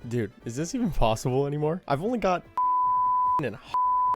Dude, is this even possible anymore? I've only got and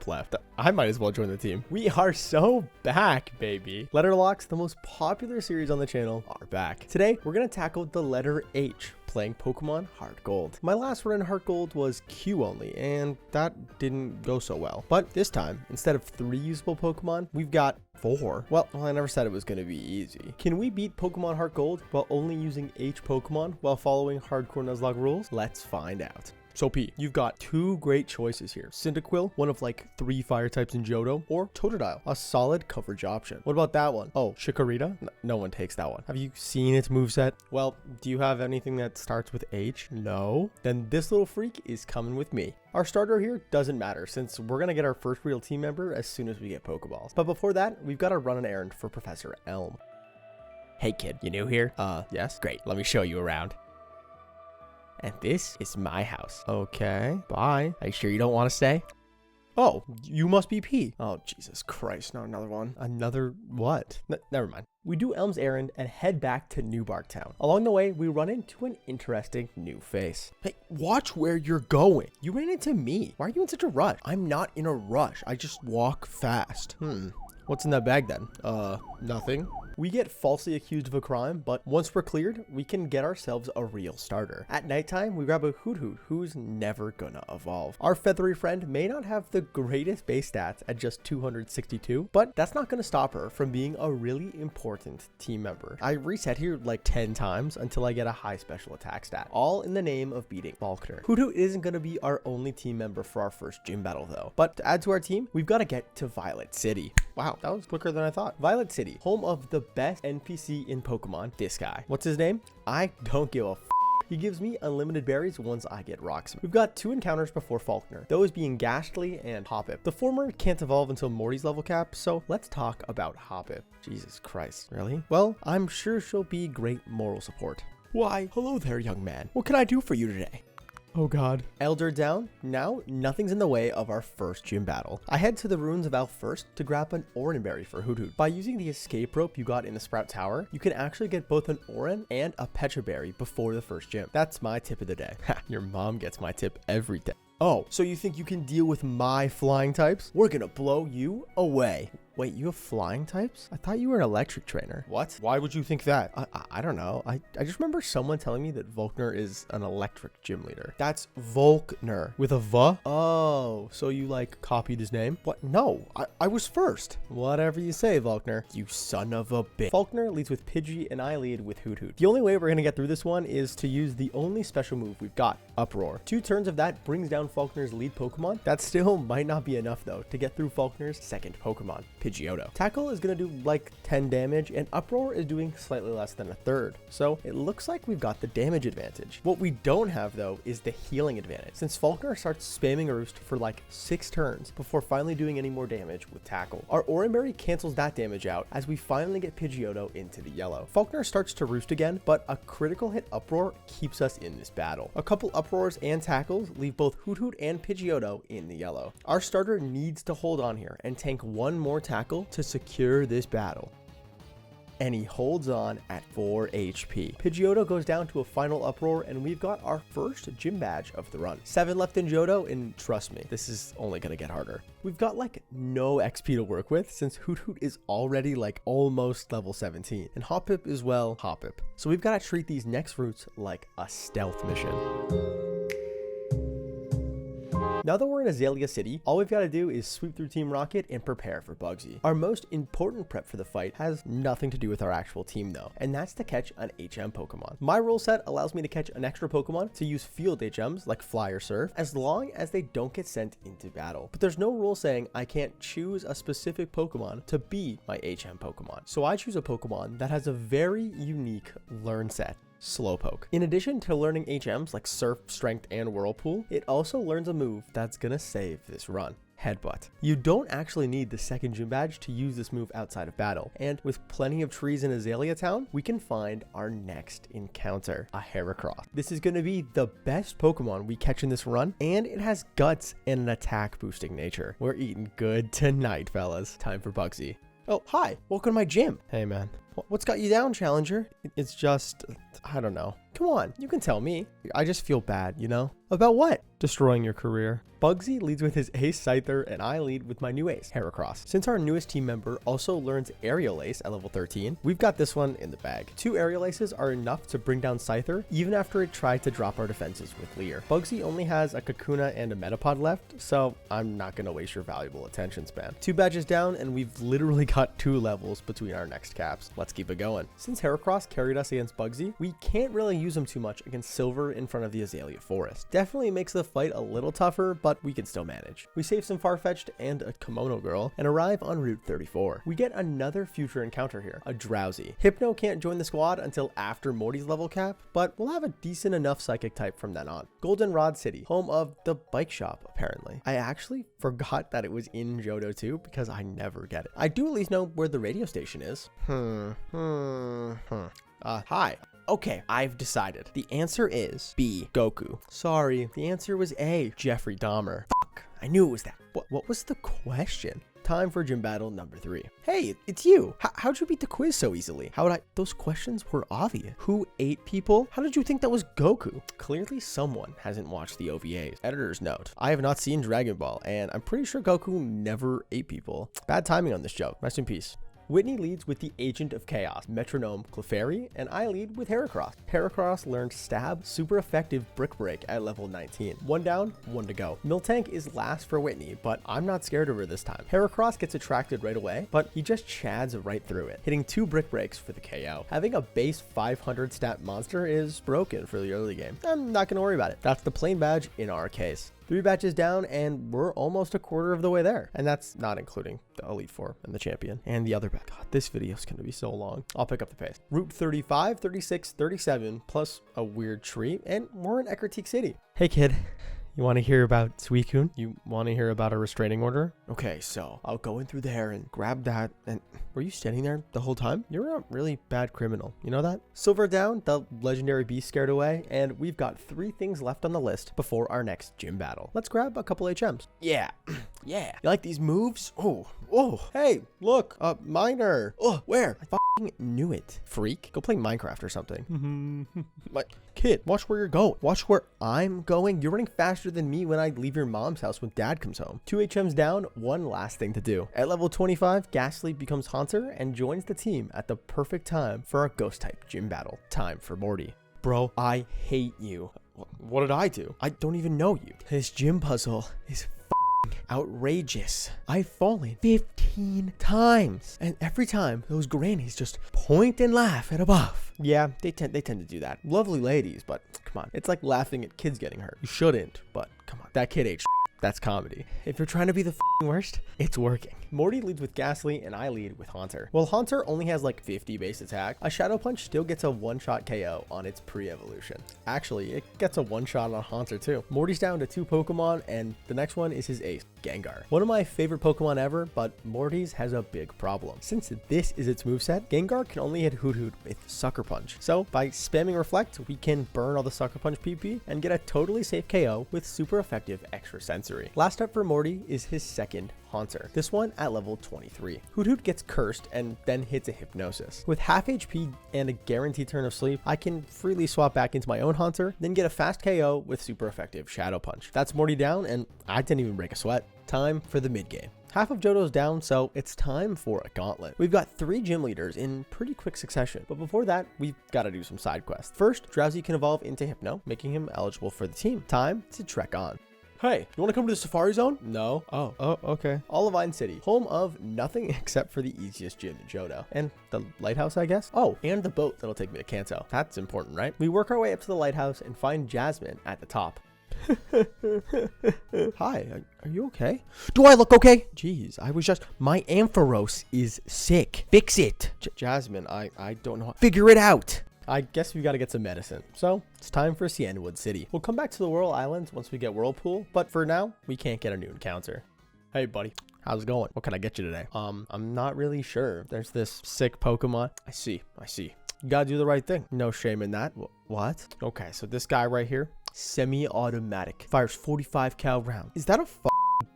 left. I might as well join the team. We are so back, baby. Letter locks, the most popular series on the channel, are back. Today, we're gonna tackle the letter H, playing Pokemon HeartGold. My last run in HeartGold was Q only, and that didn't go so well. But this time, instead of 3 usable Pokemon, we've got 4. Well, I never said it was going to be easy. Can we beat Pokemon HeartGold while only using H Pokemon while following Hardcore Nuzlocke rules? Let's find out. So P, you've got 2 great choices here. Cyndaquil, one of like 3 fire types in Johto, or Totodile, a solid coverage option. What about that one? Oh, Chikorita? No one takes that one. Have you seen its moveset? Well, do you have anything that starts with H? No? Then this little freak is coming with me. Our starter here doesn't matter since we're gonna get our first real team member as soon as we get Pokeballs. But before that, we've got to run an errand for Professor Elm. Hey kid, you new here? Yes? Great, let me show you around. And this is my house. Okay, bye. Are you sure you don't want to stay? Oh, you must be P. Oh, Jesus Christ, not another one. Another what? Never mind. We do Elm's errand and head back to New Bark Town. Along the way, we run into an interesting new face. Hey, watch where you're going. You ran into me. Why are you in such a rush? I'm not in a rush. I just walk fast. What's in that bag then? Nothing. We get falsely accused of a crime, but once we're cleared, we can get ourselves a real starter. At nighttime, we grab a Hoot who's never gonna evolve. Our feathery friend may not have the greatest base stats at just 262, but that's not gonna stop her from being a really important team member. I reset here like 10 times until I get a high special attack stat, all in the name of beating Falkner. Hoot isn't gonna be our only team member for our first gym battle though, but to add to our team, we've got to get to Violet City. Wow, that was quicker than I thought. Violet City, home of the best NPC in Pokemon, this guy. What's his name? I don't give a f. He gives me unlimited berries once I get rocks. We've got 2 encounters before Falkner, those being Ghastly and Hoppip. The former can't evolve until Morty's level cap, so let's talk about Hoppip. Jesus Christ, really? Well, I'm sure she'll be great moral support. Why, hello there, young man. What can I do for you today? Oh god. Elder down. Now, nothing's in the way of our first gym battle. I head to the ruins of Alph first to grab an Oranberry for Hoot. By using the escape rope you got in the Sprout Tower, you can actually get both an Oran and a Pecha Berry before the first gym. That's my tip of the day. Ha, your mom gets my tip every day. Oh, so you think you can deal with my flying types? We're gonna blow you away. Wait, you have flying types? I thought you were an electric trainer. What? Why would you think that? I don't know. I just remember someone telling me that Volkner is an electric gym leader. That's Volkner with a V? Oh, so you like copied his name? What? No, I was first. Whatever you say, Volkner. You son of a bitch. Volkner leads with Pidgey and I lead with Hoot. The only way we're gonna get through this one is to use the only special move we've got, Uproar. 2 turns of that brings down Falkner's lead Pokemon. That still might not be enough though to get through Falkner's second Pokemon, Pidgeotto. Tackle is going to do like 10 damage and Uproar is doing slightly less than a third. So it looks like we've got the damage advantage. What we don't have though is the healing advantage, since Falkner starts spamming a Roost for like 6 turns before finally doing any more damage with Tackle. Our Oranberry cancels that damage out as we finally get Pidgeotto into the yellow. Falkner starts to Roost again, but a critical hit Uproar keeps us in this battle. A couple Uproars and Tackles leave both Hoot and Pidgeotto in the yellow. Our starter needs to hold on here and tank 1 more Tackle to secure this battle. And he holds on at 4 HP. Pidgeotto goes down to a final Uproar, and we've got our first gym badge of the run. 7 left in Johto, and trust me, this is only gonna get harder. We've got like no XP to work with since Hoot is already like almost level 17, and Hoppip is, well, Hoppip. So we've got to treat these next routes like a stealth mission. Now that we're in Azalea City, all we've got to do is sweep through Team Rocket and prepare for Bugsy. Our most important prep for the fight has nothing to do with our actual team though, and that's to catch an HM Pokemon. My rule set allows me to catch an extra Pokemon to use field HMs like Fly or Surf, as long as they don't get sent into battle. But there's no rule saying I can't choose a specific Pokemon to be my HM Pokemon. So I choose a Pokemon that has a very unique learn set. Slowpoke. In addition to learning HMs like Surf, Strength, and Whirlpool, it also learns a move that's gonna save this run. Headbutt. You don't actually need the second gym badge to use this move outside of battle, and with plenty of trees in Azalea Town, we can find our next encounter, a Heracross. This is going to be the best Pokemon we catch in this run, and it has guts and an attack boosting nature. We're eating good tonight, fellas. Time for Bugsy. Oh, hi, welcome to my gym. Hey man, what's got you down, Challenger? It's just, I don't know. Come on, you can tell me. I just feel bad, you know? About what? Destroying your career. Bugsy leads with his ace Scyther, and I lead with my new ace, Heracross. Since our newest team member also learns Aerial Ace at level 13, we've got this one in the bag. 2 Aerial Aces are enough to bring down Scyther, even after it tried to drop our defenses with Leer. Bugsy only has a Kahuna and a Metapod left, so I'm not going to waste your valuable attention span. 2 badges down, and we've literally got 2 levels between our next caps. Let's keep it going. Since Heracross carried us against Bugsy, we can't really use him too much against Silver in front of the Azalea Forest. Definitely makes the fight a little tougher, but we can still manage. We save some Farfetch'd and a Kimono Girl and arrive on Route 34. We get another future encounter here, a Drowsy. Hypno can't join the squad until after Morty's level cap, but we'll have a decent enough psychic type from then on. Goldenrod City, home of the bike shop, apparently. I actually forgot that it was in Johto 2 because I never get it. I do at least know where the radio station is. Hi. Okay, I've decided. The answer is B, Goku. Sorry, the answer was A, Jeffrey Dahmer. Fuck, I knew it was that. What was the question? Time for gym battle number 3. Hey, it's you. How'd you beat the quiz so easily? Those questions were obvious. Who ate people? How did you think that was Goku? Clearly someone hasn't watched the OVAs. Editor's note. I have not seen Dragon Ball, and I'm pretty sure Goku never ate people. Bad timing on this joke. Rest in peace. Whitney leads with the Agent of Chaos, Metronome Clefairy, and I lead with Heracross. Heracross learned Stab, super effective Brick Break at level 19. 1 down, 1 to go. Miltank is last for Whitney, but I'm not scared of her this time. Heracross gets attracted right away, but he just chads right through it, hitting 2 Brick Breaks for the KO. Having a base 500 stat monster is broken for the early game. I'm not going to worry about it. That's the plain badge in our case. 3 batches down, and we're almost a quarter of the way there. And that's not including the Elite Four and the champion and the other batch. God, this video is going to be so long. I'll pick up the pace. Route 35, 36, 37, plus a weird tree, and we're in Ecruteak City. Hey, kid. You want to hear about Suicune? You want to hear about a restraining order? Okay, so I'll go in through there and grab that. And were you standing there the whole time? You're a really bad criminal. You know that? Silver down, the legendary beast scared away, and we've got 3 things left on the list before our next gym battle. Let's grab a couple HMs. Yeah. Yeah. You like these moves? Oh. Hey, look, miner. Oh, where? I fucking knew it. Freak. Go play Minecraft or something. My kid, watch where you're going. Watch where I'm going. You're running faster than me when I leave your mom's house when dad comes home. 2 HMs down, 1 last thing to do. At level 25, Ghastly becomes Haunter and joins the team at the perfect time for our ghost type gym battle. Time for Morty. Bro, I hate you. What did I do? I don't even know you. This gym puzzle is outrageous. I've fallen 15 times, and every time those grannies just point and laugh at a buff. Yeah, they tend to do that. Lovely ladies, but come on, it's like laughing at kids getting hurt. You shouldn't, but come on, that kid ate. That's comedy. If you're trying to be the worst, it's working. Morty leads with Ghastly, and I lead with Haunter. While Haunter only has like 50 base attack, a Shadow Punch still gets a 1-shot KO on its pre-evolution. Actually, it gets a 1-shot on Haunter too. Morty's down to 2 Pokemon, and the next one is his ace, Gengar. One of my favorite Pokemon ever, but Morty's has a big problem. Since this is its moveset, Gengar can only hit Hoot Hoot with Sucker Punch. So by spamming Reflect, we can burn all the Sucker Punch PP and get a totally safe KO with super effective Extra Sensory. Last up for Morty is his second Haunter, this one at level 23. Hoot Hoot gets cursed and then hits a Hypnosis. With half HP and a guaranteed turn of sleep, I can freely swap back into my own Haunter, then get a fast KO with super effective Shadow Punch. That's Morty down, and I didn't even break a sweat. Time for the mid game. Half of Johto's down, so it's time for a gauntlet. We've got 3 gym leaders in pretty quick succession, but before that, we've got to do some side quests. First, Drowsy can evolve into Hypno, making him eligible for the team. Time to trek on. Hey, you want to come to the Safari Zone? No. Oh, okay. Olivine City, home of nothing except for the easiest gym in Johto. And the lighthouse, I guess? Oh, and the boat that'll take me to Kanto. That's important, right? We work our way up to the lighthouse and find Jasmine at the top. Hi, are you okay? Do I look okay? Jeez, I was just... My Ampharos is sick. Fix it. Jasmine, I don't know. Figure it out. I guess we got to get some medicine. So it's time for Cianwood City. We'll come back to the Whirl Islands once we get Whirlpool, but for now, we can't get a new encounter. Hey, buddy. How's it going? What can I get you today? I'm not really sure. There's this sick Pokemon. I see. You gotta do the right thing. No shame in that. What? Okay, so this guy right here, semi-automatic. Fires 45 cal rounds. Is that a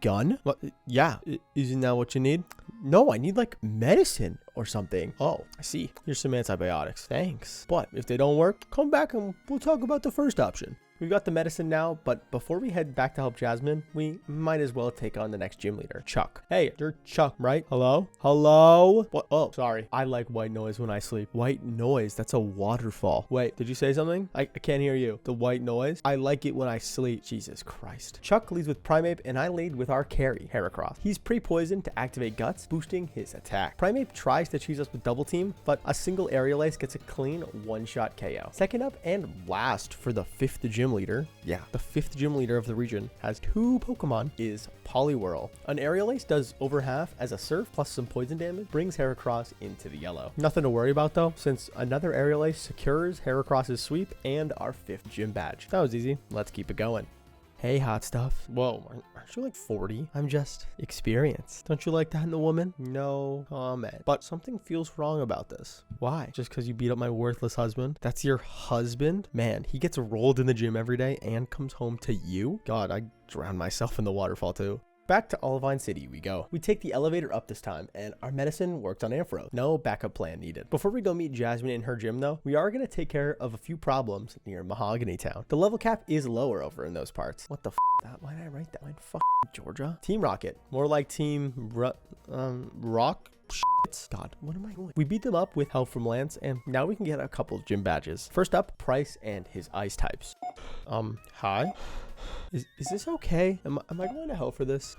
gun? What? Yeah. Isn't that what you need? No, I need like medicine or something. Oh, I see. Here's some antibiotics. Thanks. But if they don't work, come back and we'll talk about the first option. We've got the medicine now, but before we head back to help Jasmine, we might as well take on the next gym leader, Chuck. Hey, you're Chuck, right? Hello? Hello? What? Oh, sorry. I like white noise when I sleep. White noise? That's a waterfall. Wait, did you say something? I can't hear you. The white noise? I like it when I sleep. Jesus Christ. Chuck leads with Primeape, and I lead with our carry, Heracross. He's pre-poisoned to activate Guts, boosting his attack. Primeape tries to cheese us with double team, but a single aerial ace gets a clean one-shot KO. Second up and last for the 5th gym leader. Yeah, the 5th gym leader of the region has 2 Pokemon is Poliwhirl. An aerial ace does over half as a surf plus some poison damage, brings Heracross into the yellow. Nothing to worry about though, since another aerial ace secures Heracross's sweep and our 5th gym badge. That was easy. Let's keep it going. Hey, hot stuff. Whoa, aren't you like 40? I'm just experienced. Don't you like that in a woman? No comment. But something feels wrong about this. Why? Just because you beat up my worthless husband? That's your husband? Man, he gets rolled in the gym every day and comes home to you? God, I drowned myself in the waterfall too. Back to Olivine City we go. We take the elevator up this time, and our medicine worked on Ampharos. No backup plan needed. Before we go meet Jasmine in her gym though, we are going to take care of a few problems near Mahogany Town. The level cap is lower over in those parts. What the f***? Why did I write that line? Fuck Georgia? Team Rocket. More like Team Rock? God, what am I doing? We beat them up with help from Lance, and now we can get a couple gym badges. First up, Price and his ice types. Hi? Is this okay? Am I going to hell for this?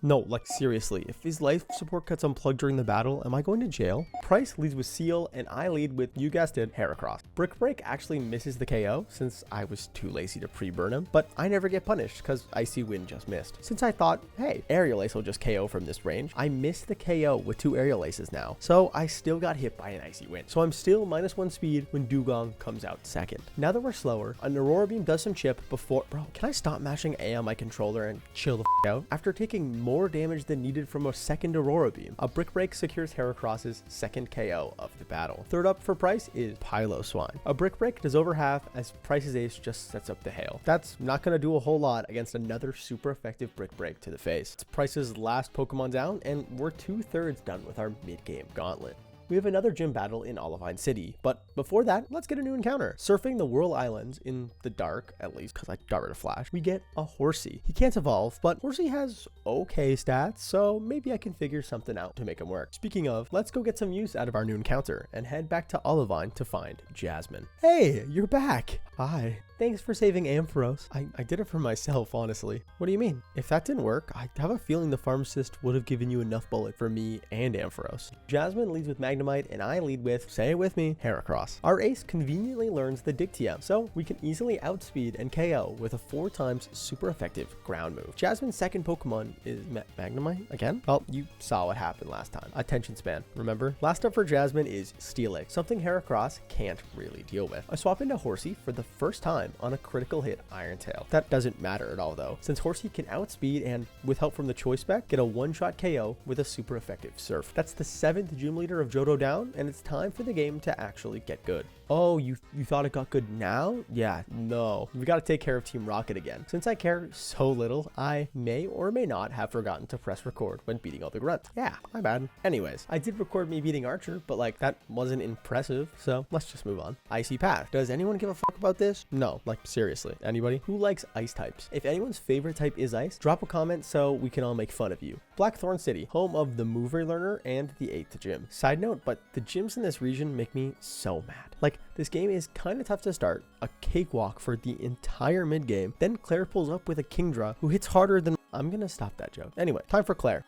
No, like seriously, if his life support gets unplugged during the battle, am I going to jail? Price leads with Seal, and I lead with, you guessed it, Heracross. Brick Break actually misses the KO since I was too lazy to pre-burn him, but I never get punished because Icy Wind just missed. Since I thought, hey, Aerial Ace will just KO from this range, I missed the KO with 2 Aerial Aces now, so I still got hit by an Icy Wind. So I'm still -1 speed when Dugong comes out second. Now that we're slower, an Aurora Beam does some chip before, bro, can I stop mashing A on my controller and chill the f out? After taking more damage than needed from a second Aurora Beam, a Brick Break secures Heracross's second KO of the battle. Third up for Price is Piloswine. A Brick Break does over half as Price's ace just sets up the hail. That's not going to do a whole lot against another super effective Brick Break to the face. It's Price's last Pokemon down, and we're 2/3 done with our mid-game gauntlet. We have another gym battle in Olivine City, but before that, let's get a new encounter. Surfing the Whirl Islands in the dark, at least because I got rid of Flash, we get a Horsey. He can't evolve, but Horsey has okay stats, so maybe I can figure something out to make him work. Speaking of, let's go get some use out of our new encounter and head back to Olivine to find Jasmine. Hey, you're back. Hi. Thanks for saving Ampharos. I did it for myself, honestly. What do you mean? If that didn't work, I have a feeling the pharmacist would have given you enough bullet for me and Ampharos. Jasmine leads with Magnemite, and I lead with, say it with me, Heracross. Our ace conveniently learns the Dig TM, so we can easily outspeed and KO with a 4 times super effective ground move. Jasmine's second Pokemon is Magnemite again? Well, you saw what happened last time. Attention span, remember? Last up for Jasmine is Steelix, something Heracross can't really deal with. I swap into Horsey for the first time on a critical hit Iron Tail. That doesn't matter at all though, since Horsey can outspeed and, with help from the choice spec, get a one-shot KO with a super effective Surf. That's the 7th gym leader of Johto down, and it's time for the game to actually get good. Oh, you thought it got good now? Yeah, no. We gotta take care of Team Rocket again. Since I care so little, I may or may not have forgotten to press record when beating all the grunts. Yeah, my bad. Anyways, I did record me beating Archer, but like, that wasn't impressive, so let's just move on. Icy Path. Does anyone give a fuck about this? No, like seriously. Anybody? Who likes ice types? If anyone's favorite type is ice, drop a comment so we can all make fun of you. Blackthorn City, home of the Mover Learner and the 8th gym. Side note, but the gyms in this region make me so mad. Like, this game is kind of tough to start, a cakewalk for the entire mid game, then Claire pulls up with a Kingdra who hits harder than, I'm gonna stop that joke. Anyway, time for Claire.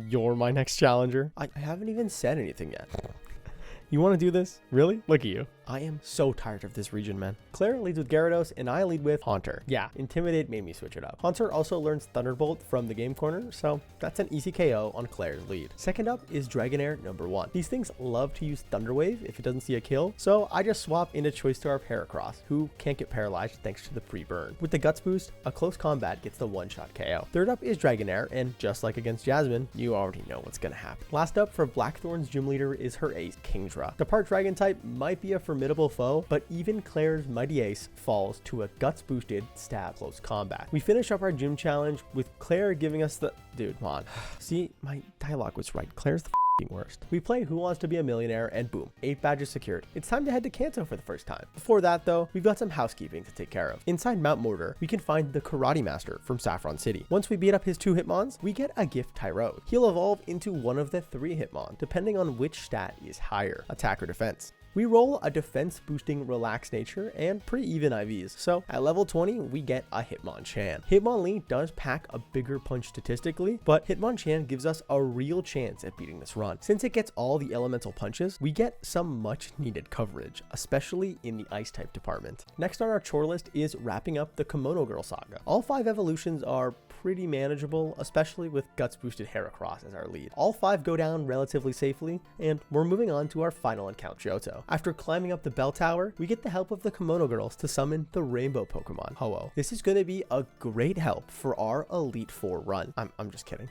You're my next challenger. I haven't even said anything yet. You want to do this? Really? Look at you. I am so tired of this region, man. Claire leads with Gyarados, and I lead with Haunter. Yeah, Intimidate made me switch it up. Haunter also learns Thunderbolt from the game corner, so that's an easy KO on Claire's lead. Second up is Dragonair number 1. These things love to use Thunder Wave if it doesn't see a kill, so I just swap into Choice Star of Heracross, who can't get paralyzed thanks to the pre-burn. With the Guts boost, a close combat gets the one-shot KO. Third up is Dragonair, and just like against Jasmine, you already know what's gonna happen. Last up for Blackthorn's gym leader is her ace, Kingdra. The part Dragon type might be a formidable foe, but even Claire's Mighty Ace falls to a guts boosted stab close combat. We finish up our gym challenge with Claire giving us the... Dude, come on. See, my dialogue was right. Claire's the worst. We play Who Wants to Be a Millionaire and boom, 8 badges secured. It's time to head to Kanto for the first time. Before that though, we've got some housekeeping to take care of. Inside Mount Mortar, we can find the Karate Master from Saffron City. Once we beat up his 2 Hitmons, we get a gift Tyrode. He'll evolve into one of the 3 Hitmon, depending on which stat is higher, attack or defense. We roll a defense boosting relaxed nature and pretty even IVs. So at level 20, we get a Hitmonchan. Hitmonlee does pack a bigger punch statistically, but Hitmonchan gives us a real chance at beating this run. Since it gets all the elemental punches, we get some much needed coverage, especially in the ice type department. Next on our chore list is wrapping up the Kimono Girl saga. All 5 evolutions are pretty manageable, especially with guts boosted Heracross as our lead. All 5 go down relatively safely, and we're moving on to our final encounter, Johto. After climbing up the bell tower, we get the help of the Kimono Girls to summon the rainbow Pokemon, Ho-Oh. This is going to be a great help for our Elite 4 run. I'm just kidding.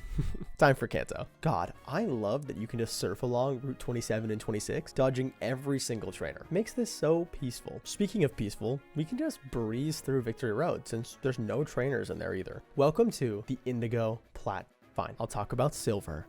Time for Kanto. God, I love that you can just surf along Route 27 and 26, dodging every single trainer. Makes this so peaceful. Speaking of peaceful, we can just breeze through Victory Road since there's no trainers in there either. Welcome to the Indigo Plat. Fine, I'll talk about Silver.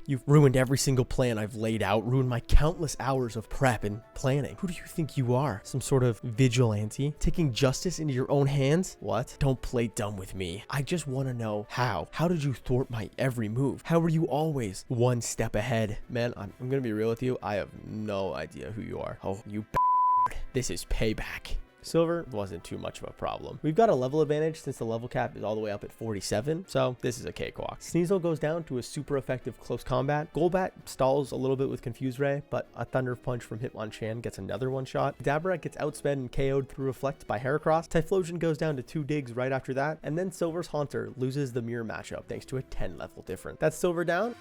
You've ruined every single plan I've laid out, ruined my countless hours of prep and planning. Who do you think you are? Some sort of vigilante? Taking justice into your own hands? What? Don't play dumb with me. I just want to know how. How did you thwart my every move? How were you always one step ahead? Man, I'm going to be real with you. I have no idea who you are. Oh, you bastard. This is payback. Silver wasn't too much of a problem. We've got a level advantage since the level cap is all the way up at 47, so this is a cakewalk. Sneasel goes down to a super effective close combat. Golbat stalls a little bit with Confuse Ray, but a Thunder Punch from Hitmonchan gets another one shot. Dabra gets outsped and KO'd through Reflect by Heracross. Typhlosion goes down to 2 digs right after that, and then Silver's Haunter loses the mirror matchup thanks to a 10 level difference. That's Silver down.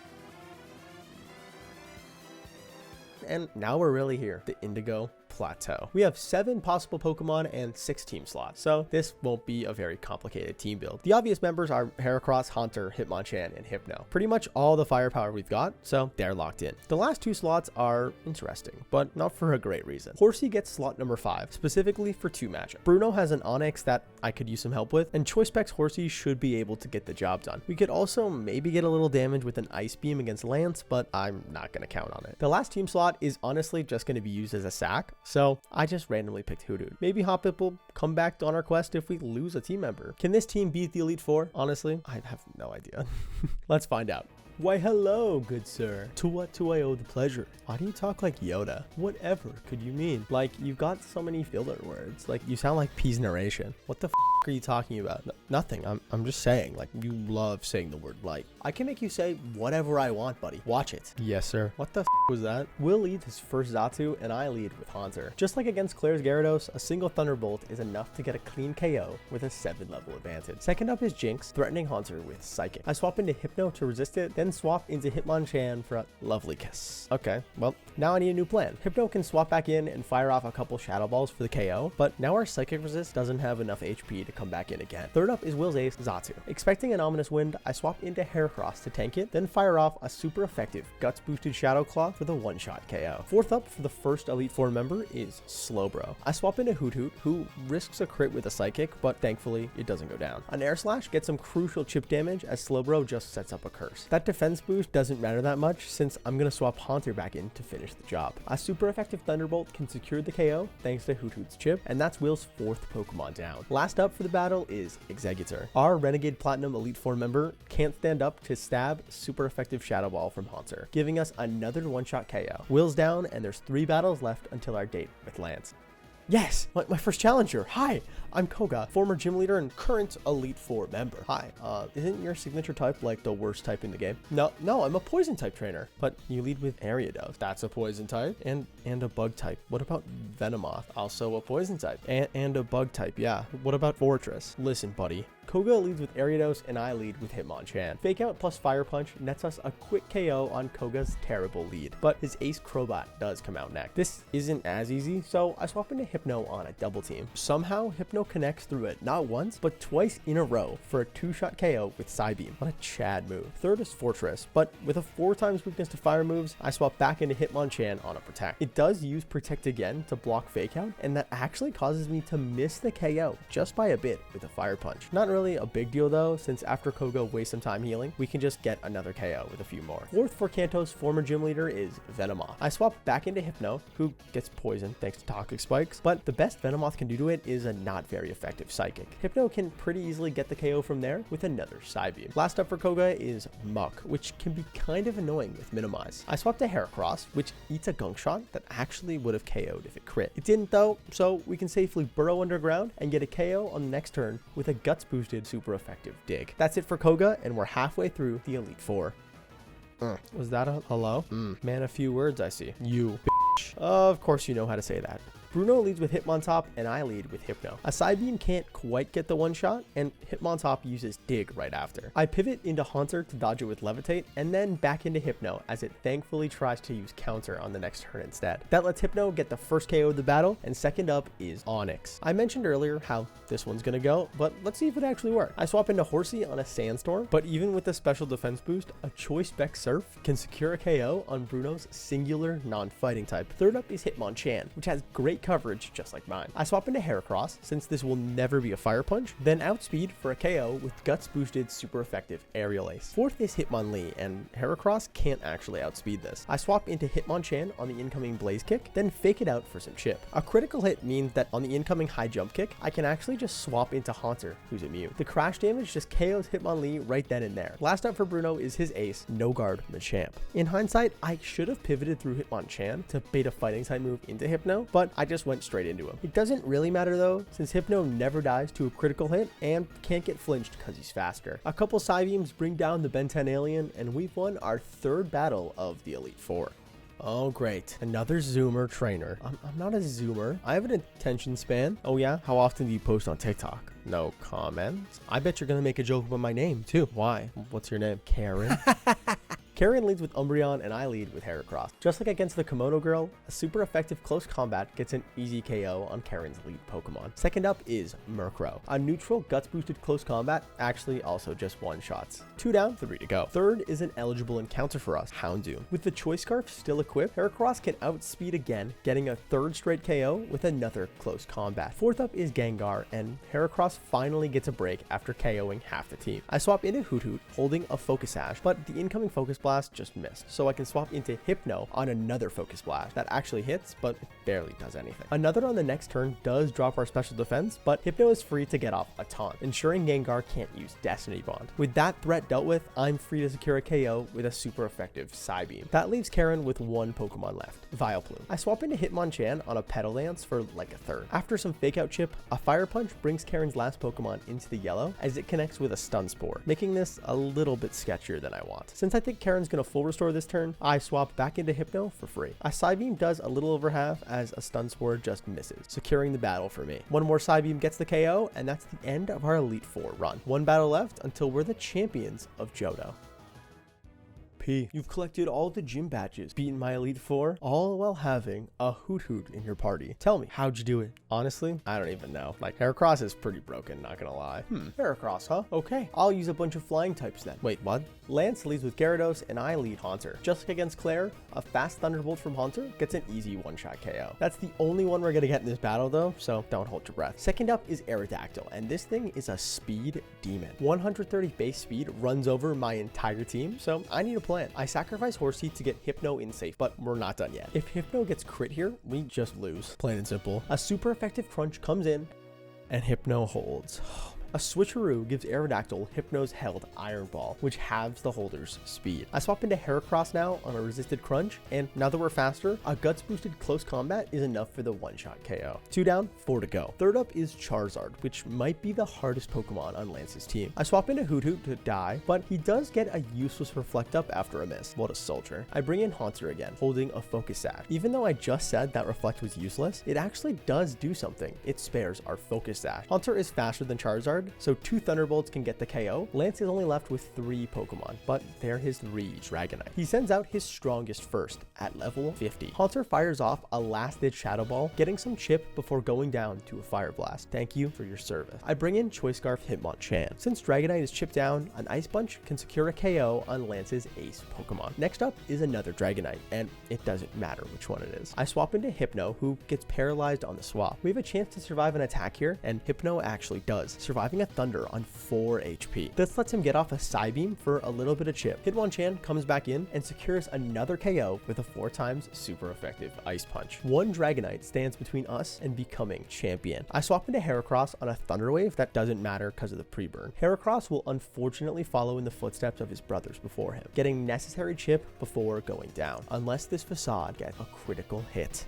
And now we're really here, the Indigo Plateau. We have 7 possible Pokemon and 6 team slots, so this won't be a very complicated team build. The obvious members are Heracross, Haunter, Hitmonchan, and Hypno. Pretty much all the firepower we've got, so they're locked in. The last 2 slots are interesting, but not for a great reason. Horsey gets slot number 5, specifically for 2 matchups. Bruno has an Onyx that I could use some help with, and Choice Specs Horsey should be able to get the job done. We could also maybe get a little damage with an Ice Beam against Lance, but I'm not going to count on it. The last team slot is honestly just going to be used as a sack, so I just randomly picked Hoodoo. Maybe Hoppip will come back on our quest if we lose a team member. Can this team beat the Elite 4? Honestly, I have no idea. Let's find out. Why hello, good sir. To what do I owe the pleasure? Why do you talk like Yoda? Whatever could you mean? Like, you've got so many filler words. Like, you sound like P's narration. What the are you talking about? Nothing. I'm just saying, like, you love saying the word like. I can make you say whatever I want, buddy. Watch it. Yes, sir. What the was that? Will leads his first Xatu, and I lead with Haunter. Just like against Claire's Gyarados, a single Thunderbolt is enough to get a clean KO with a 7 level advantage. Second up is Jinx, threatening Haunter with Psychic. I swap into Hypno to resist it, then swap into Hitmonchan for a lovely kiss. Okay, well, now I need a new plan. Hypno can swap back in and fire off a couple Shadow Balls for the KO, but now our Psychic resist doesn't have enough HP to come back in again. Third up is Will's ace, Xatu. Expecting an Ominous Wind, I swap into Heracross to tank it, then fire off a super effective Guts boosted Shadow Claw for the one-shot KO. Fourth up for the first Elite 4 member is Slowbro. I swap into Hoot Hoot, who risks a crit with a Psychic, but thankfully it doesn't go down. An Air Slash gets some crucial chip damage as Slowbro just sets up a curse. That defense boost doesn't matter that much since I'm going to swap Haunter back in to finish the job. A super effective Thunderbolt can secure the KO thanks to Hoot Hoot's chip, and that's Will's 4th Pokemon down. Last up for the battle is Exeggutor. Our Renegade Platinum Elite 4 member can't stand up to stab super effective Shadow Ball from Haunter, giving us another one-shot KO. Will's down, and there's 3 battles left until our date with Lance. Yes, my first challenger. Hi, I'm Koga, former gym leader and current Elite 4 member. Hi, isn't your signature type like the worst type in the game? No, I'm a poison type trainer, but you lead with Ariados. That's a poison type, and a bug type. What about Venomoth? Also a poison type, and a bug type, yeah. What about Fortress? Listen, buddy, Koga leads with Ariados and I lead with Hitmonchan. Fake Out plus Fire Punch nets us a quick KO on Koga's terrible lead, but his ace Crobat does come out next. This isn't as easy, so I swap into Hypno on a double team. Somehow Hypno connects through it not once, but twice in a row for a 2-shot KO with Psybeam. What a Chad move. Third is Fortress, but with a 4x weakness to fire moves, I swap back into Hitmonchan on a Protect. It does use Protect again to block Fake Out, and that actually causes me to miss the KO just by a bit with a Fire Punch. Not really a big deal though, since after Koga wastes some time healing, we can just get another KO with a few more. Fourth for Kanto's former gym leader is Venomoth. I swap back into Hypno, who gets poisoned thanks to Toxic Spikes, but the best Venomoth can do to it is a not very effective Psychic. Hypno can pretty easily get the KO from there with another Psybeam. Last up for Koga is Muck, which can be kind of annoying with Minimize. I swap to Heracross, which eats a Gunk Shot that actually would have KO'd if it crit. It didn't though, so we can safely burrow underground and get a KO on the next turn with a Guts boosted super effective Dig. That's it for Koga, and we're halfway through the Elite Four. Was that a hello? Man, a few words I see. You bitch. Of course you know how to say that. Bruno leads with Hitmontop, and I lead with Hypno. A Psybeam can't quite get the one shot, and Hitmontop uses Dig right after. I pivot into Haunter to dodge it with Levitate, and then back into Hypno as it thankfully tries to use Counter on the next turn instead. That lets Hypno get the first KO of the battle, and second up is Onyx. I mentioned earlier how this one's gonna go, but let's see if it actually works. I swap into Horsey on a Sandstorm, but even with the special defense boost, a Choice Spec Surf can secure a KO on Bruno's singular non-fighting type. Third up is Hitmonchan, which has great coverage just like mine. I swap into Heracross since this will never be a Fire Punch, then Outspeed for a KO with Guts boosted super effective Aerial Ace. Fourth is Hitmonlee, and Heracross can't actually outspeed this. I swap into Hitmonchan on the incoming Blaze Kick, then fake it out for some chip. A critical hit means that on the incoming High Jump Kick, I can actually just swap into Haunter, who's immune. The crash damage just KOs Hitmonlee right then and there. Last up for Bruno is his ace, No Guard Machamp. In hindsight, I should have pivoted through Hitmonchan to bait a fighting type move into Hypno, but I just went straight into him. It doesn't really matter though, since Hypno never dies to a critical hit and can't get flinched because he's faster. A couple Psybeams bring down the Ben 10 alien, and we've won our third battle of the Elite Four. Oh great, another Zoomer trainer. I'm not a Zoomer. I have an attention span. Oh yeah? How often do you post on TikTok? No comments? I bet you're gonna make a joke about my name too. Why? What's your name? Karen? Karen leads with Umbreon, and I lead with Heracross. Just like against the Kimono Girl, a super effective close combat gets an easy KO on Karen's lead Pokemon. Second up is Murkrow. A neutral Guts boosted close combat, actually also just one shots. 2 down, 3 to go. Third is an eligible encounter for us, Houndoom. With the Choice Scarf still equipped, Heracross can outspeed again, getting a third straight KO with another close combat. Fourth up is Gengar, and Heracross finally gets a break after KOing half the team. I swap into Hoot Hoot, holding a Focus Sash, but the incoming Focus Blast just missed, so I can swap into Hypno on another Focus Blast that actually hits, but it barely does anything. Another on the next turn does drop our special defense, but Hypno is free to get off a taunt, ensuring Gengar can't use Destiny Bond. With that threat dealt with, I'm free to secure a KO with a super effective Psybeam. That leaves Karen with one Pokemon left, Vileplume. I swap into Hitmonchan on a Petal Dance for like a third. After some Fake Out chip, a Fire Punch brings Karen's last Pokemon into the yellow as it connects with a Stun Spore, making this a little bit sketchier than I want. Since I think Karen's gonna full restore this turn, I swap back into Hypno for free. A Psybeam does a little over half as a Stun Spore just misses, securing the battle for me. One more Psybeam gets the KO, and that's the end of our Elite Four run. One battle left until we're the champions of Johto. P. You've collected all the gym badges, beaten my Elite Four, all while having a Hoot Hoot in your party. Tell me, how'd you do it? Honestly, I don't even know. Like, Heracross is pretty broken, not gonna lie. Heracross, huh? Okay, I'll use a bunch of flying types then. Wait, what? Lance leads with Gyarados, and I lead Haunter. Just like against Claire, a fast Thunderbolt from Haunter gets an easy one-shot KO. That's the only one we're gonna get in this battle though, so don't hold your breath. Second up is Aerodactyl, and this thing is a speed demon. 130 base speed runs over my entire team, so I need a plan. I sacrifice Horsey to get Hypno in safe, but we're not done yet. If Hypno gets crit here, we just lose. Plain and simple. A super effective crunch comes in, and Hypno holds. A switcheroo gives Aerodactyl Hypno's held Iron Ball, which halves the holder's speed. I swap into Heracross now on a resisted crunch, and now that we're faster, a Guts boosted close combat is enough for the one-shot KO. 2 down, 4 to go. Third up is Charizard, which might be the hardest Pokemon on Lance's team. I swap into Hoot Hoot to die, but he does get a useless Reflect Up after a miss. What a soldier. I bring in Haunter again, holding a Focus Sash. Even though I just said that Reflect was useless, it actually does do something. It spares our Focus Sash. Haunter is faster than Charizard, Guard, so 2 Thunderbolts can get the KO, Lance is only left with 3 Pokemon, but they're his 3 Dragonite. He sends out his strongest first at level 50. Haunter fires off a last-ditch Shadow Ball, getting some chip before going down to a Fire Blast. Thank you for your service. I bring in Choice Scarf Hitmonchan. Since Dragonite is chipped down, an Ice Punch can secure a KO on Lance's ace Pokemon. Next up is another Dragonite, and it doesn't matter which one it is. I swap into Hypno, who gets paralyzed on the swap. We have a chance to survive an attack here, and Hypno actually does, surviving a Thunder on 4 HP. This lets him get off a Psybeam for a little bit of chip. Hitmonchan comes back in and secures another KO with a 4 times super effective Ice Punch. One Dragonite stands between us and becoming champion. I swap into Heracross on a Thunder Wave that doesn't matter because of the pre-burn. Heracross will unfortunately follow in the footsteps of his brothers before him, getting necessary chip before going down, unless this Facade gets a critical hit.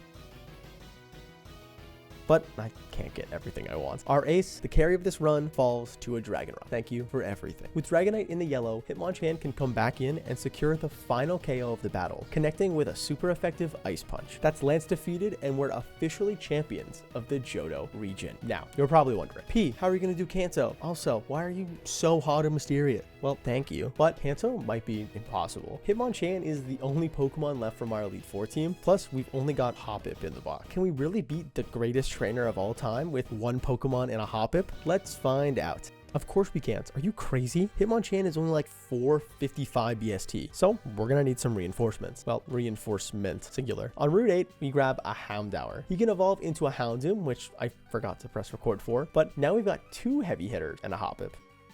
But I can't get everything I want. Our ace, the carry of this run, falls to a Dragonite. Thank you for everything. With Dragonite in the yellow, Hitmonchan can come back in and secure the final KO of the battle, connecting with a super effective Ice Punch. That's Lance defeated, and we're officially champions of the Johto region. Now, you're probably wondering, P, how are you going to do Kanto? Also, why are you so hot and mysterious? Well, thank you, but Kanto might be impossible. Hitmonchan is the only Pokemon left from our Elite Four team, plus we've only got Hoppip in the box. Can we really beat the greatest trainer of all time with 1 Pokemon and a Hoppip? Let's find out. Of course we can't. Are you crazy? Hitmonchan is only like 455 BST, so we're gonna need some reinforcements. Well, reinforcement, singular. On Route 8, we grab a Houndour. He can evolve into a Houndoom, which I forgot to press record for, but now we've got 2 heavy hitters and a Hoppip.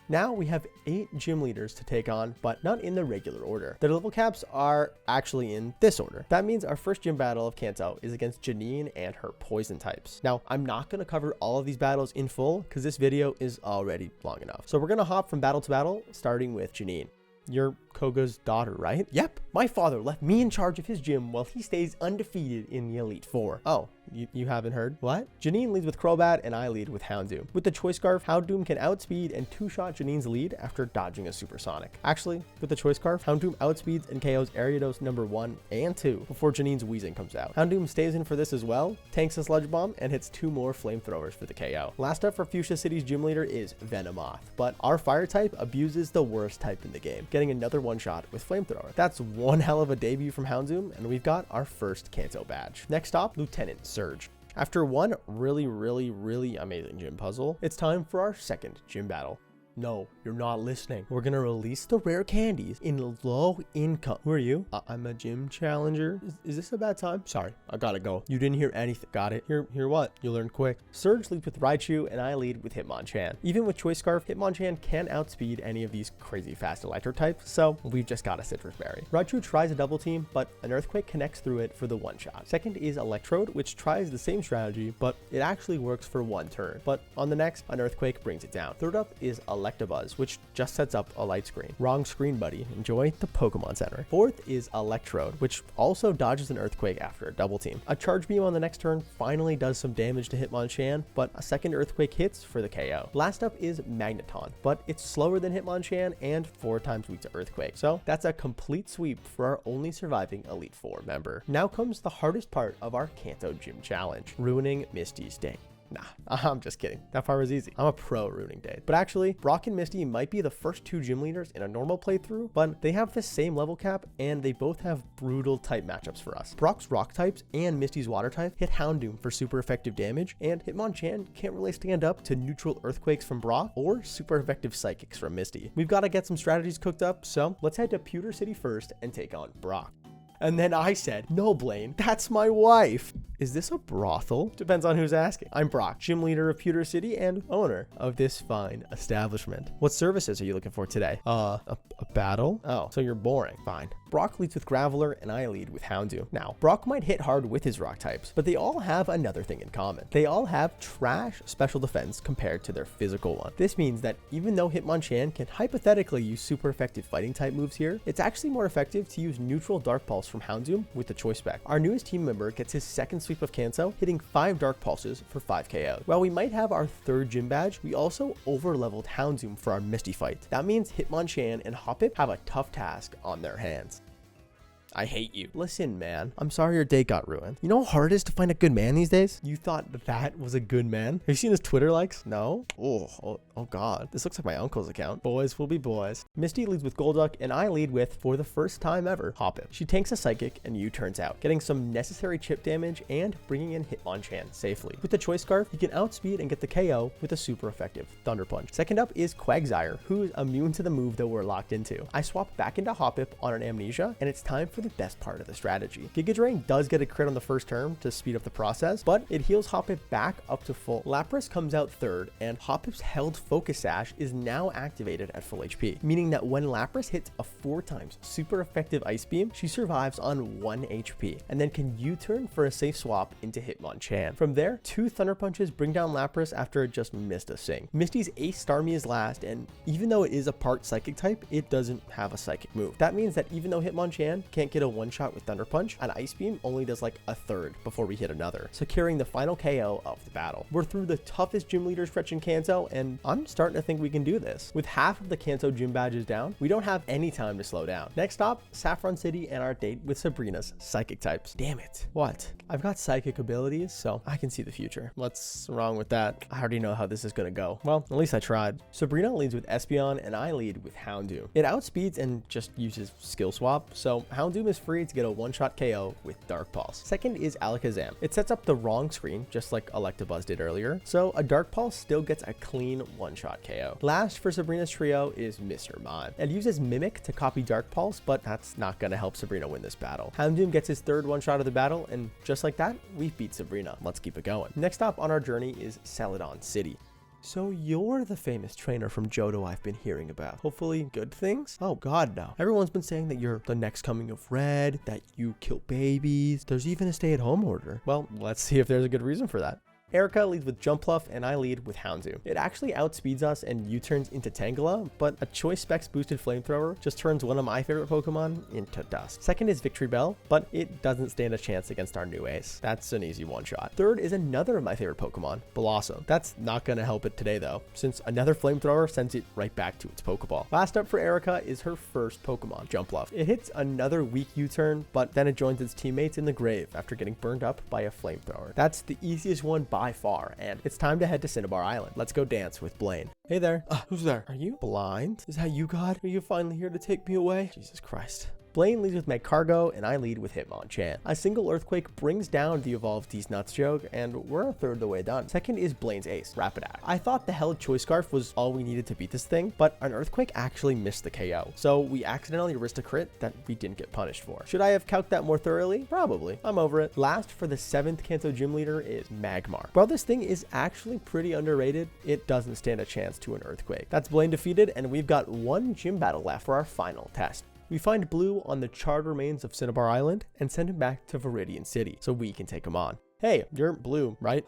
Now we have 8 gym leaders to take on, but not in the regular order. Their level caps are actually in this order. That means our first gym battle of Kanto is against Janine and her poison types. Now, I'm not going to cover all of these battles in full because this video is already long enough. So we're going to hop from battle to battle, starting with Janine. You're Koga's daughter, right? Yep. My father left me in charge of his gym while he stays undefeated in the Elite Four. Oh, you haven't heard? What? Janine leads with Crobat and I lead with Houndoom. With the Choice Scarf, Houndoom can outspeed and 2-shot Janine's lead after dodging a Supersonic. Actually, with the Choice Scarf, Houndoom outspeeds and KOs Ariados number 1 and 2 before Janine's Weezing comes out. Houndoom stays in for this as well, tanks a Sludge Bomb, and hits 2 more Flamethrowers for the KO. Last up for Fuchsia City's gym leader is Venomoth, but our Fire type abuses the worst type in the game, getting another 1-shot with Flamethrower. That's one hell of a debut from Houndoom, and we've got our first Kanto badge. Next up, Lieutenant Surge. After one really amazing gym puzzle, it's time for our second gym battle. No, you're not listening. We're gonna release the rare candies in low income. Who are you? I'm a gym challenger. Is this a bad time? Sorry, I gotta go. You didn't hear anything. Got it. Hear what? You learned quick. Surge leads with Raichu and I lead with Hitmonchan. Even with Choice Scarf, Hitmonchan can outspeed any of these crazy fast electro types, so we've just got a Citrus Berry. Raichu tries a double team, but an Earthquake connects through it for the 1-shot. Second is Electrode, which tries the same strategy, but it actually works for 1 turn. But on the next, an Earthquake brings it down. Third up is Electabuzz, which just sets up a light screen. Wrong screen, buddy. Enjoy the Pokemon Center. Fourth is Electrode, which also dodges an Earthquake after a double team. A Charge Beam on the next turn finally does some damage to Hitmonchan, but a second Earthquake hits for the KO. Last up is Magneton, but it's slower than Hitmonchan and 4 times weak to Earthquake. So that's a complete sweep for our only surviving Elite Four member. Now comes the hardest part of our Kanto Gym Challenge, ruining Misty's day. Nah, I'm just kidding. That part was easy. I'm a pro ruining Dade. But actually, Brock and Misty might be the first 2 gym leaders in a normal playthrough, but they have the same level cap and they both have brutal type matchups for us. Brock's rock types and Misty's water type hit Houndoom for super effective damage, and Hitmonchan can't really stand up to neutral Earthquakes from Brock or super effective Psychics from Misty. We've got to get some strategies cooked up, so let's head to Pewter City first and take on Brock. And then I said, no, Blaine, that's my wife. Is this a brothel? Depends on who's asking. I'm Brock, gym leader of Pewter City and owner of this fine establishment. What services are you looking for today? A battle? Oh, so you're boring. Fine. Brock leads with Graveler and I lead with Houndoom. Now, Brock might hit hard with his rock types, but they all have another thing in common. They all have trash special defense compared to their physical one. This means that even though Hitmonchan can hypothetically use super effective fighting type moves here, it's actually more effective to use neutral Dark Pulse from Houndoom with the Choice Spec. Our newest team member gets his second sweep of Kanto, hitting 5 Dark Pulses for 5 KO. While we might have our 3rd gym badge, we also over-leveled Houndoom for our Misty fight. That means Hitmonchan and Hoppip have a tough task on their hands. I hate you. Listen, man, I'm sorry your date got ruined. You know how hard it is to find a good man these days? You thought that was a good man? Have you seen his Twitter likes? No? Oh God. This looks like my uncle's account. Boys will be boys. Misty leads with Golduck, and I lead with, for the first time ever, Hoppip. She tanks a Psychic and U-turns out, getting some necessary chip damage and bringing in Hitmonchan safely. With the Choice Scarf, he can outspeed and get the KO with a super effective Thunder Punch. Second up is Quagsire, who is immune to the move that we're locked into. I swap back into Hoppip on an Amnesia, and it's time for the best part of the strategy. Giga Drain does get a crit on the first turn to speed up the process, but it heals Hoppip back up to full. Lapras comes out third, and Hoppip's held Focus Sash is now activated at full HP, meaning that when Lapras hits a 4 times super effective Ice Beam, she survives on 1 HP, and then can U-turn for a safe swap into Hitmonchan. From there, 2 Thunder Punches bring down Lapras after it just missed a Sing. Misty's Ace Starmie is last, and even though it is a part Psychic type, it doesn't have a Psychic move. That means that even though Hitmonchan can't get a one-shot with Thunder Punch, an Ice Beam only does like a third before we hit another, securing the final KO of the battle. We're through the toughest gym leader stretch in Kanto, and I'm starting to think we can do this. With half of the Kanto gym badges down, we don't have any time to slow down. Next stop, Saffron City and our date with Sabrina's Psychic types. Damn it. What? I've got Psychic abilities, so I can see the future. What's wrong with that? I already know how this is gonna go. Well, at least I tried. Sabrina leads with Espeon, and I lead with Houndoom. It outspeeds and just uses skill swap, so Houndoom is free to get a one-shot KO with Dark Pulse. Second is Alakazam. It sets up the wrong screen, just like Electabuzz did earlier, so a Dark Pulse still gets a clean one-shot KO. Last for Sabrina's trio is Mr. Mime. It uses Mimic to copy Dark Pulse, but that's not gonna help Sabrina win this battle. Houndoom gets his third one-shot of the battle, and just like that, we've beat Sabrina. Let's keep it going. Next stop on our journey is Celadon City. So you're the famous trainer from Johto I've been hearing about. Hopefully good things? Oh God, no. Everyone's been saying that you're the next coming of Red, that you kill babies. There's even a stay-at-home order. Well, let's see if there's a good reason for that. Erica leads with Jumpluff, and I lead with Houndoom. It actually outspeeds us and U-turns into Tangela, but a Choice Specs boosted Flamethrower just turns one of my favorite Pokemon into dust. Second is Victory Bell, but it doesn't stand a chance against our new ace. That's an easy one-shot. Third is another of my favorite Pokemon, Blossom. That's not gonna help it today though, since another Flamethrower sends it right back to its Pokeball. Last up for Erica is her first Pokemon, Jumpluff. It hits another weak U-turn, but then it joins its teammates in the grave after getting burned up by a Flamethrower. That's the easiest one by far, and it's time to head to Cinnabar Island. Let's go dance with Blaine. Hey there. Who's there? Are you blind? Is that you, God? Are you finally here to take me away? Jesus Christ. Blaine leads with Magcargo, and I lead with Hitmonchan. A single Earthquake brings down the evolved These Nuts joke, and we're a third of the way done. Second is Blaine's ace, Rapidash. I thought the held Choice Scarf was all we needed to beat this thing, but an Earthquake actually missed the KO, so we accidentally risked a crit that we didn't get punished for. Should I have calced that more thoroughly? Probably. I'm over it. Last for the 7th Kanto gym leader is Magmar. While this thing is actually pretty underrated, it doesn't stand a chance to an Earthquake. That's Blaine defeated, and we've got one gym battle left for our final test. We find Blue on the charred remains of Cinnabar Island and send him back to Viridian City so we can take him on. Hey, you're Blue, right?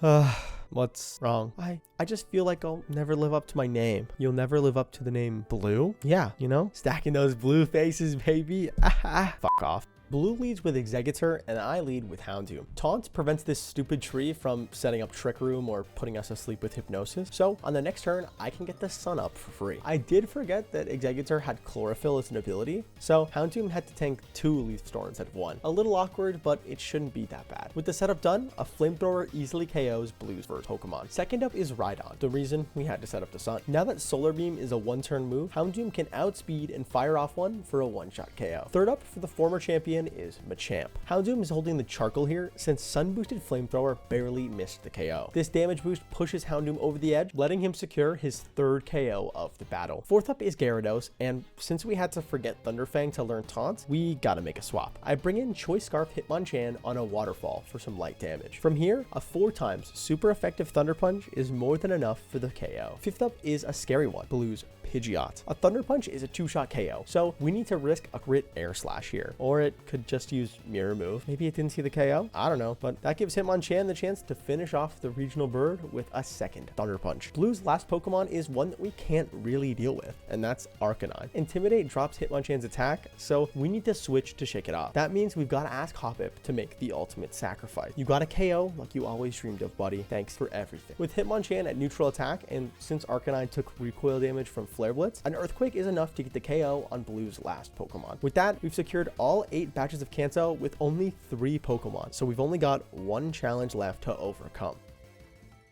What's wrong? I just feel like I'll never live up to my name. You'll never live up to the name Blue? Yeah, you know? Stacking those blue faces, baby. Fuck off. Blue leads with Exeggutor, and I lead with Houndoom. Taunt prevents this stupid tree from setting up Trick Room or putting us asleep with Hypnosis, so on the next turn, I can get the sun up for free. I did forget that Exeggutor had Chlorophyll as an ability, so Houndoom had to tank 2 Leaf Storms instead of 1. A little awkward, but it shouldn't be that bad. With the setup done, a Flamethrower easily KOs Blue's first Pokemon. Second up is Rhydon, the reason we had to set up the sun. Now that Solar Beam is a 1-turn move, Houndoom can outspeed and fire off one for a 1-shot KO. Third up for the former champion is Machamp. Houndoom is holding the charcoal here since Sun Boosted Flamethrower barely missed the KO. This damage boost pushes Houndoom over the edge, letting him secure his 3rd KO of the battle. Fourth up is Gyarados, and since we had to forget Thunderfang to learn taunts, we gotta make a swap. I bring in Choice Scarf Hitmonchan on a Waterfall for some light damage. From here, a 4 times super effective Thunder Punch is more than enough for the KO. Fifth up is a scary one, Blue's Pidgeot. A Thunder Punch is a 2-shot KO, so we need to risk a crit Air Slash here, or it could just use Mirror Move. Maybe it didn't see the KO? I don't know, but that gives Hitmonchan the chance to finish off the regional bird with a 2nd Thunder Punch. Blue's last Pokemon is one that we can't really deal with, and that's Arcanine. Intimidate drops Hitmonchan's attack, so we need to switch to shake it off. That means we've got to ask Hoppip to make the ultimate sacrifice. You got a KO like you always dreamed of, buddy. Thanks for everything. With Hitmonchan at neutral attack, and since Arcanine took recoil damage from Flare Blitz, an Earthquake is enough to get the KO on Blue's last Pokemon. With that, we've secured all 8 batches of Kanto with only 3 Pokemon, so we've only got 1 challenge left to overcome.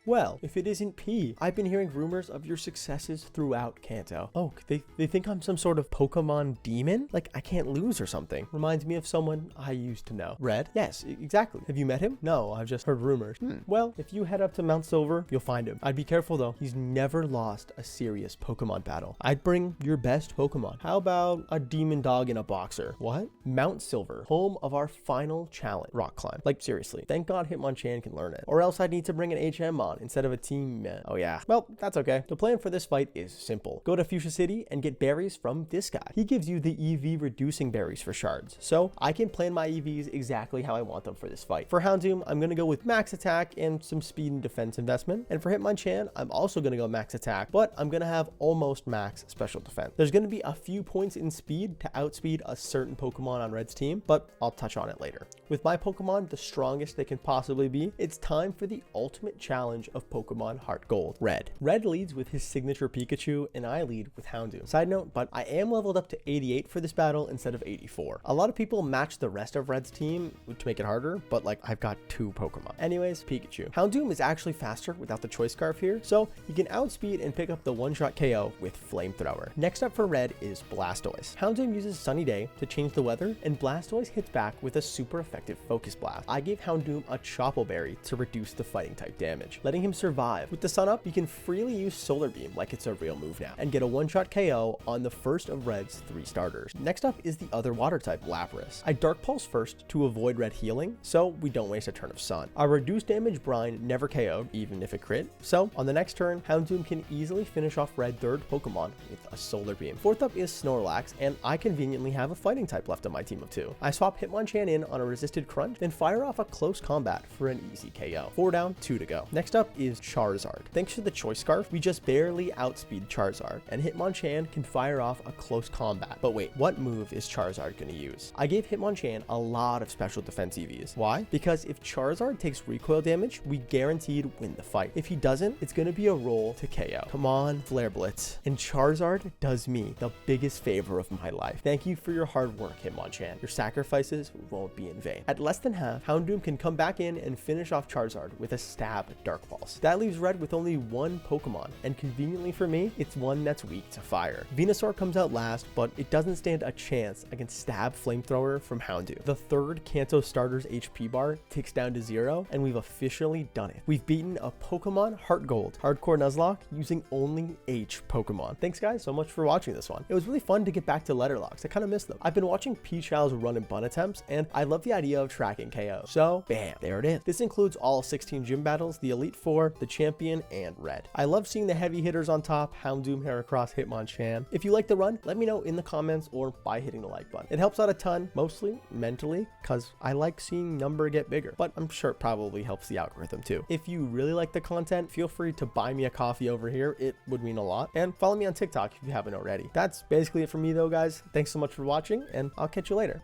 Well, if it isn't P, I've been hearing rumors of your successes throughout Kanto. Oh, they think I'm some sort of Pokemon demon? Like I can't lose or something. Reminds me of someone I used to know. Red? Yes, exactly. Have you met him? No, I've just heard rumors. Well, if you head up to Mount Silver, you'll find him. I'd be careful though. He's never lost a serious Pokemon battle. I'd bring your best Pokemon. How about a demon dog and a boxer? What? Mount Silver, home of our final challenge. Rock climb. Like seriously. Thank God Hitmonchan can learn it. Or else I'd need to bring an HM on instead of a team. Oh yeah, well, that's okay. The plan for this fight is simple. Go to Fuchsia City and get berries from this guy. He gives you the EV reducing berries for shards, so I can plan my EVs exactly how I want them for this fight. For Houndoom, I'm gonna go with max attack and some speed and defense investment, and for Hitmonchan, I'm also gonna go max attack, but I'm gonna have almost max special defense. There's gonna be a few points in speed to outspeed a certain Pokemon on Red's team, but I'll touch on it later. With my Pokemon the strongest they can possibly be, it's time for the ultimate challenge of Pokemon HeartGold Red. Red leads with his signature Pikachu, and I lead with Houndoom. Side note, but I am leveled up to 88 for this battle instead of 84. A lot of people match the rest of Red's team to make it harder, but like I've got 2 Pokemon. Anyways, Pikachu. Houndoom is actually faster without the Choice Scarf here, so he can outspeed and pick up the one-shot KO with Flamethrower. Next up for Red is Blastoise. Houndoom uses Sunny Day to change the weather, and Blastoise hits back with a super effective Focus Blast. I gave Houndoom a Chople Berry to reduce the fighting type damage, letting him survive. With the sun up, you can freely use Solar Beam like it's a real move now, and get a one-shot KO on the first of Red's 3 starters. Next up is the other water type, Lapras. I Dark Pulse first to avoid Red healing, so we don't waste a turn of sun. Our reduced damage Brine never KO'd, even if it crit, so on the next turn, Houndoom can easily finish off Red 3rd Pokemon with a Solar Beam. 4th up is Snorlax, and I conveniently have a fighting type left on my team of 2. I swap Hitmonchan in on a resisted Crunch, then fire off a close combat for an easy KO. 4 down, 2 to go. Next up is Charizard. Thanks to the Choice Scarf, we just barely outspeed Charizard, and Hitmonchan can fire off a close combat. But wait, what move is Charizard gonna use? I gave Hitmonchan a lot of special defense EVs. Why? Because if Charizard takes recoil damage, we guaranteed win the fight. If he doesn't, it's gonna be a roll to KO. Come on, Flare Blitz. And Charizard does me the biggest favor of my life. Thank you for your hard work, Hitmonchan. Your sacrifices won't be in vain. At less than half, Houndoom can come back in and finish off Charizard with a stab Dark Pulse. That leaves Red with only 1 Pokemon, and conveniently for me, it's one that's weak to fire. Venusaur comes out last, but it doesn't stand a chance against Stab Flamethrower from Houndoom. The 3rd Kanto starter's HP bar ticks down to 0, and we've officially done it. We've beaten a Pokemon HeartGold Hardcore Nuzlocke using only H Pokemon. Thanks guys so much for watching this one. It was really fun to get back to letter locks. I kind of missed them. I've been watching P-Child's run and bun attempts, and I love the idea of tracking KO. So bam, there it is. This includes all 16 gym battles, the Elite Four, the Champion, and Red. I love seeing the heavy hitters on top: Houndoom, Heracross, Hitmonchan. If you like the run, let me know in the comments or by hitting the like button. It helps out a ton, mostly mentally, because I like seeing number get bigger, but I'm sure it probably helps the algorithm too. If you really like the content, feel free to buy me a coffee over here. It would mean a lot. And follow me on TikTok if you haven't already. That's basically it for me though, guys. Thanks so much for watching, and I'll catch you later.